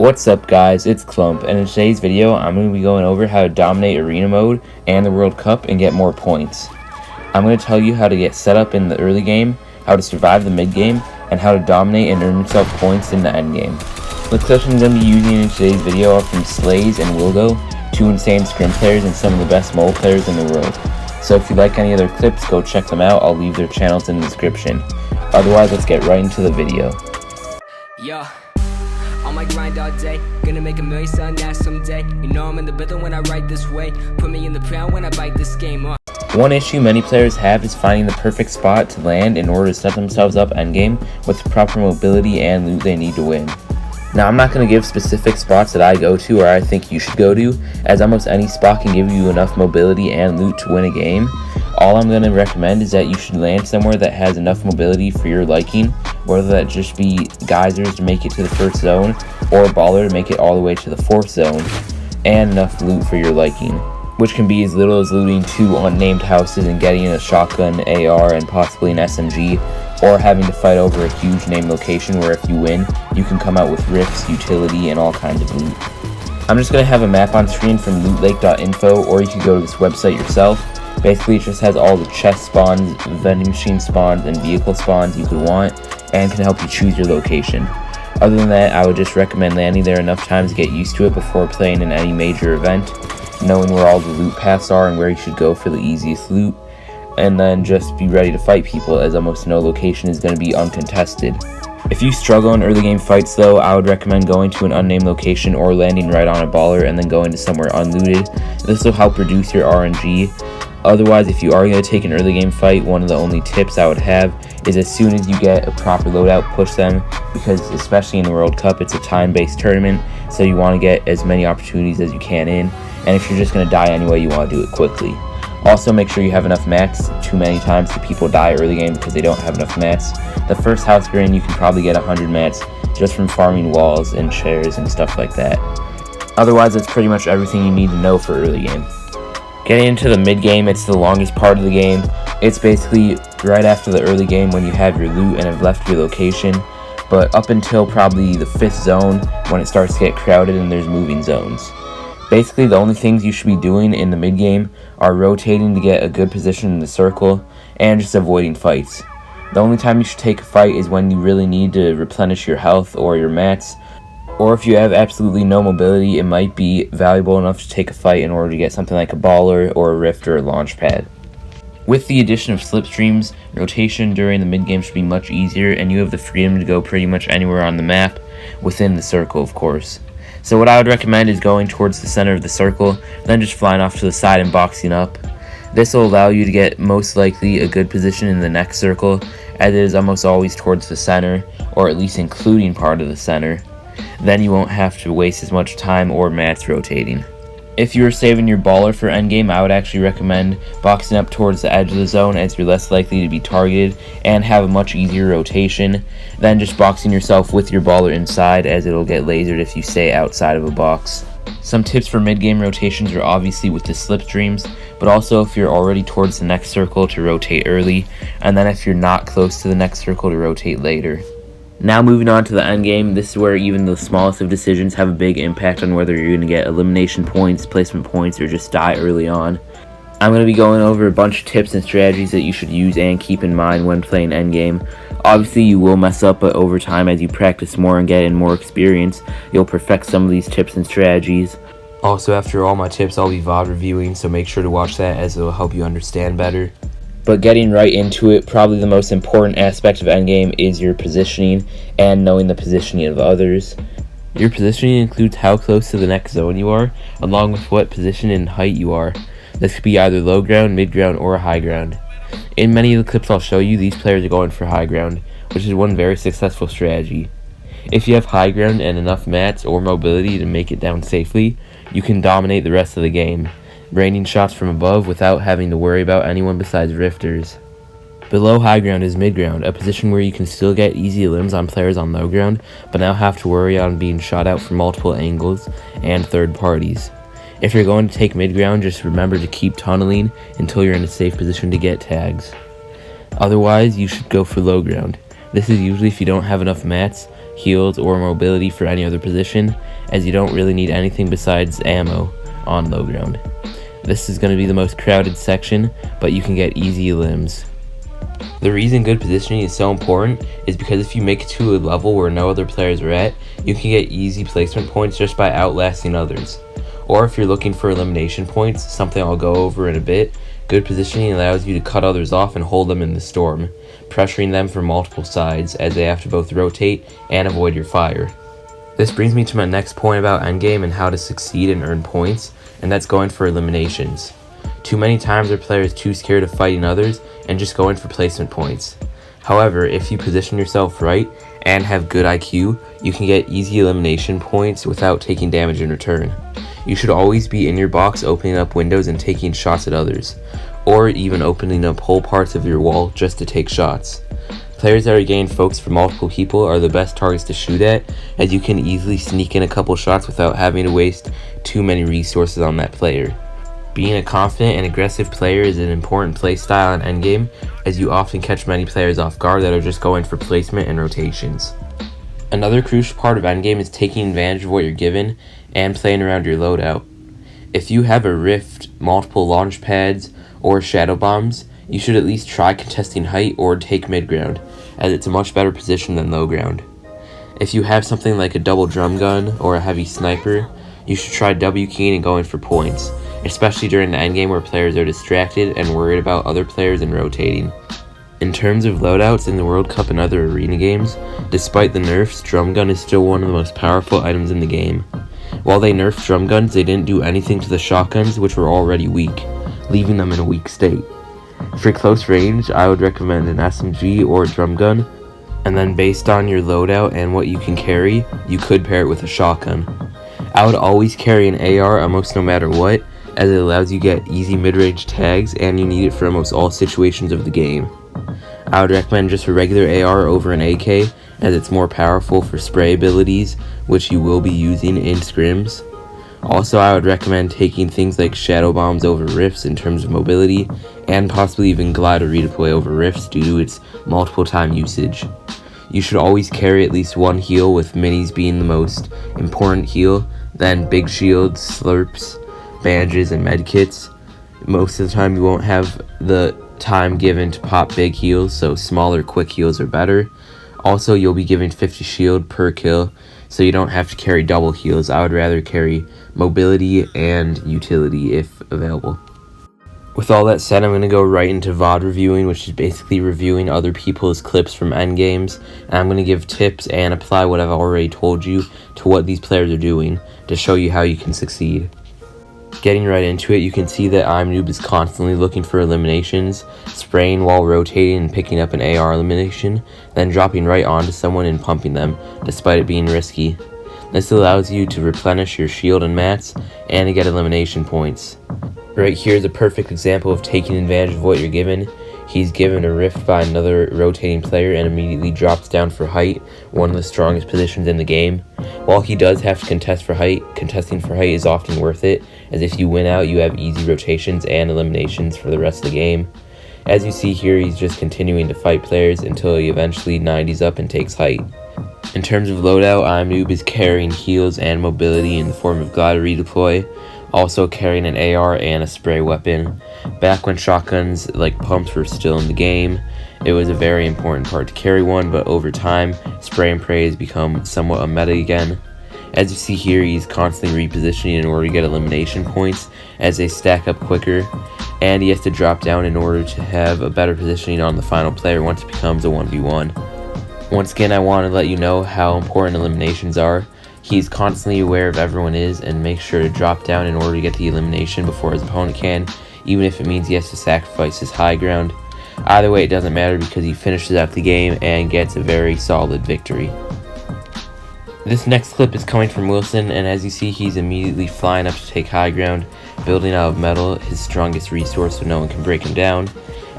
What's up guys, it's Clump, and in today's video I'm going to be going over how to dominate arena mode and the World Cup and get more points. I'm going to tell you how to get set up in the early game, how to survive the mid game, and how to dominate and earn yourself points in the end game. The clips I'm going to be using in today's video are from Slays and Wilgo, two insane scrim players and some of the best mole players in the world. So if you like any of their clips, go check them out. I'll leave their channels in the description. Otherwise, let's get right into the video. Yeah. On my grind all day, gonna make $1 million selling that someday. You know I'm in the rhythm when I write this way. Put me in the ground when I bite this game up. One issue many players have is finding the perfect spot to land in order to set themselves up endgame with the proper mobility and loot they need to win. Now I'm not going to give specific spots that I go to or I think you should go to, as almost any spot can give you enough mobility and loot to win a game. All I'm going to recommend is that you should land somewhere that has enough mobility for your liking, whether that just be geysers to make it to the first zone, or a baller to make it all the way to the fourth zone, and enough loot for your liking, which can be as little as looting 2 unnamed houses and getting a shotgun, AR, and possibly an SMG, or having to fight over a huge named location where if you win, you can come out with rifts, utility, and all kinds of loot. I'm just going to have a map on screen from lootlake.info, or you can go to this website yourself. Basically, it just has all the chest spawns, vending machine spawns, and vehicle spawns you could want, and can help you choose your location. Other than that, I would just recommend landing there enough times to get used to it before playing in any major event, knowing where all the loot paths are and where you should go for the easiest loot, and then just be ready to fight people, as almost no location is going to be uncontested. If you struggle in early game fights though, I would recommend going to an unnamed location or landing right on a baller and then going to somewhere unlooted. This will help reduce your RNG. Otherwise, if you are going to take an early game fight, one of the only tips I would have is as soon as you get a proper loadout, push them, because especially in the World Cup, it's a time-based tournament, so you want to get as many opportunities as you can in, and if you're just going to die anyway, you want to do it quickly. Also, make sure you have enough mats. Too many times do people die early game because they don't have enough mats. The first house you're in, you can probably get 100 mats just from farming walls and chairs and stuff like that. Otherwise, that's pretty much everything you need to know for early game. Getting into the mid game, it's the longest part of the game. It's basically right after the early game when you have your loot and have left your location, but up until probably the 5th zone when it starts to get crowded and there's moving zones. Basically, the only things you should be doing in the mid game are rotating to get a good position in the circle and just avoiding fights. The only time you should take a fight is when you really need to replenish your health or your mats, or if you have absolutely no mobility, it might be valuable enough to take a fight in order to get something like a baller or a rift or a launch pad. With the addition of slipstreams, rotation during the mid game should be much easier, and you have the freedom to go pretty much anywhere on the map, within the circle of course. So what I would recommend is going towards the center of the circle, then just flying off to the side and boxing up. This will allow you to get most likely a good position in the next circle, as it is almost always towards the center, or at least including part of the center. Then you won't have to waste as much time or mats rotating. If you are saving your baller for endgame, I would actually recommend boxing up towards the edge of the zone, as you're less likely to be targeted and have a much easier rotation than just boxing yourself with your baller inside, as it'll get lasered if you stay outside of a box. Some tips for mid-game rotations are obviously with the slipstreams, but also if you're already towards the next circle to rotate early, and then if you're not close to the next circle to rotate later. Now moving on to the end game, this is where even the smallest of decisions have a big impact on whether you're going to get elimination points, placement points, or just die early on. I'm going to be going over a bunch of tips and strategies that you should use and keep in mind when playing endgame. Obviously you will mess up, but over time as you practice more and get in more experience, you'll perfect some of these tips and strategies. Also, after all my tips, I'll be VOD reviewing, so make sure to watch that as it will help you understand better. But getting right into it, probably the most important aspect of endgame is your positioning and knowing the positioning of others. Your positioning includes how close to the next zone you are, along with what position and height you are. This could be either low ground, mid ground, or high ground. In many of the clips I'll show you, these players are going for high ground, which is one very successful strategy. If you have high ground and enough mats or mobility to make it down safely, you can dominate the rest of the game, raining shots from above without having to worry about anyone besides rifters. Below high ground is mid ground, a position where you can still get easy limbs on players on low ground, but now have to worry on being shot out from multiple angles and third parties. If you're going to take mid ground, just remember to keep tunneling until you're in a safe position to get tags. Otherwise, you should go for low ground. This is usually if you don't have enough mats, heals, or mobility for any other position, as you don't really need anything besides ammo on low ground. This is going to be the most crowded section, but you can get easy limbs. The reason good positioning is so important is because if you make it to a level where no other players are at, you can get easy placement points just by outlasting others. Or if you're looking for elimination points, something I'll go over in a bit, good positioning allows you to cut others off and hold them in the storm, pressuring them from multiple sides as they have to both rotate and avoid your fire. This brings me to my next point about endgame and how to succeed and earn points, and that's going for eliminations. Too many times are players too scared of fighting others and just going for placement points. However, if you position yourself right and have good IQ, you can get easy elimination points without taking damage in return. You should always be in your box opening up windows and taking shots at others, or even opening up whole parts of your wall just to take shots. Players that are getting focused for multiple people are the best targets to shoot at, as you can easily sneak in a couple shots without having to waste too many resources on that player. Being a confident and aggressive player is an important playstyle in endgame, as you often catch many players off guard that are just going for placement and rotations. Another crucial part of endgame is taking advantage of what you're given and playing around your loadout. If you have a rift, multiple launch pads, or shadow bombs, you should at least try contesting height or take mid ground, as it's a much better position than low ground. If you have something like a double drum gun or a heavy sniper, you should try W keying and going for points, especially during the endgame where players are distracted and worried about other players and rotating. In terms of loadouts in the World Cup and other arena games, despite the nerfs, drum gun is still one of the most powerful items in the game. While they nerfed drum guns, they didn't do anything to the shotguns, which were already weak, leaving them in a weak state. For close range, I would recommend an SMG or a drum gun, and then based on your loadout and what you can carry, you could pair it with a shotgun. I would always carry an AR almost no matter what, as it allows you to get easy mid-range tags and you need it for almost all situations of the game. I would recommend just a regular AR over an AK, as it's more powerful for spray abilities, which you will be using in scrims. Also, I would recommend taking things like shadow bombs over rifts in terms of mobility, and possibly even glider redeploy over rifts due to its multiple time usage. You should always carry at least one heal, with minis being the most important heal, then big shields, slurps, bandages, and medkits. Most of the time you won't have the time given to pop big heals, so smaller quick heals are better. Also, you'll be given 50 shield per kill, so you don't have to carry double heals. I would rather carry mobility and utility if available. With all that said, I'm going to go right into VOD reviewing, which is basically reviewing other people's clips from endgames, and I'm going to give tips and apply what I've already told you to what these players are doing to show you how you can succeed. Getting right into it, you can see that I'mNoob is constantly looking for eliminations, spraying while rotating and picking up an AR elimination, then dropping right onto someone and pumping them, despite it being risky. This allows you to replenish your shield and mats, and to get elimination points. Right here is a perfect example of taking advantage of what you're given. He's given a rift by another rotating player and immediately drops down for height, one of the strongest positions in the game. While he does have to contest for height, contesting for height is often worth it, as if you win out, you have easy rotations and eliminations for the rest of the game. As you see here, he's just continuing to fight players until he eventually 90s up and takes height. In terms of loadout, I'mNoob is carrying heals and mobility in the form of glider redeploy, also carrying an AR and a spray weapon. Back when shotguns like pumps were still in the game, it was a very important part to carry one, but over time, spray and pray has become somewhat a meta again. As you see here, he's constantly repositioning in order to get elimination points as they stack up quicker, and he has to drop down in order to have a better positioning on the final player once it becomes a 1v1. Once again, I want to let you know how important eliminations are. He's constantly aware of everyone is and makes sure to drop down in order to get the elimination before his opponent can, even if it means he has to sacrifice his high ground. Either way, it doesn't matter because he finishes out the game and gets a very solid victory. This next clip is coming from Wilson, and as you see, he's immediately flying up to take high ground, building out of metal, his strongest resource so no one can break him down.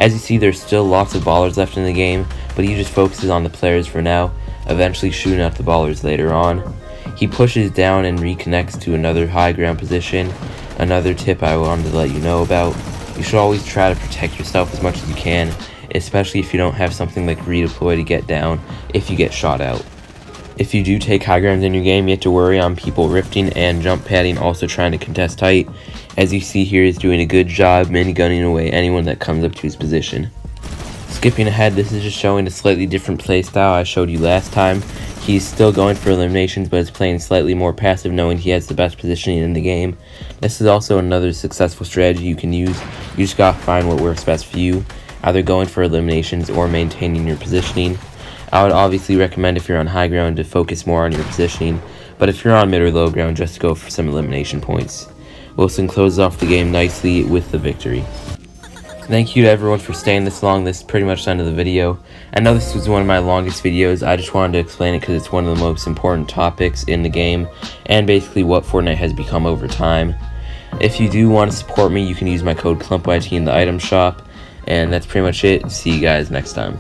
As you see, there's still lots of ballers left in the game, but he just focuses on the players for now, eventually shooting out the ballers later on. He pushes down and reconnects to another high ground position. Another tip I wanted to let you know about: you should always try to protect yourself as much as you can, especially if you don't have something like redeploy to get down if you get shot out. If you do take high grounds in your game, you have to worry on people rifting and jump padding, also trying to contest height. As you see here, he's doing a good job minigunning away anyone that comes up to his position. Skipping ahead, this is just showing a slightly different playstyle I showed you last time. He's still going for eliminations, but is playing slightly more passive, knowing he has the best positioning in the game. This is also another successful strategy you can use. You just gotta find what works best for you, either going for eliminations or maintaining your positioning. I would obviously recommend, if you're on high ground, to focus more on your positioning, but if you're on mid or low ground, just go for some elimination points. Wilson closes off the game nicely with the victory. Thank you to everyone for staying this long. This is pretty much the end of the video. I know this was one of my longest videos. I just wanted to explain it because it's one of the most important topics in the game, and basically what Fortnite has become over time. If you do want to support me, you can use my code CLUMPYT in the item shop, and that's pretty much it. See you guys next time.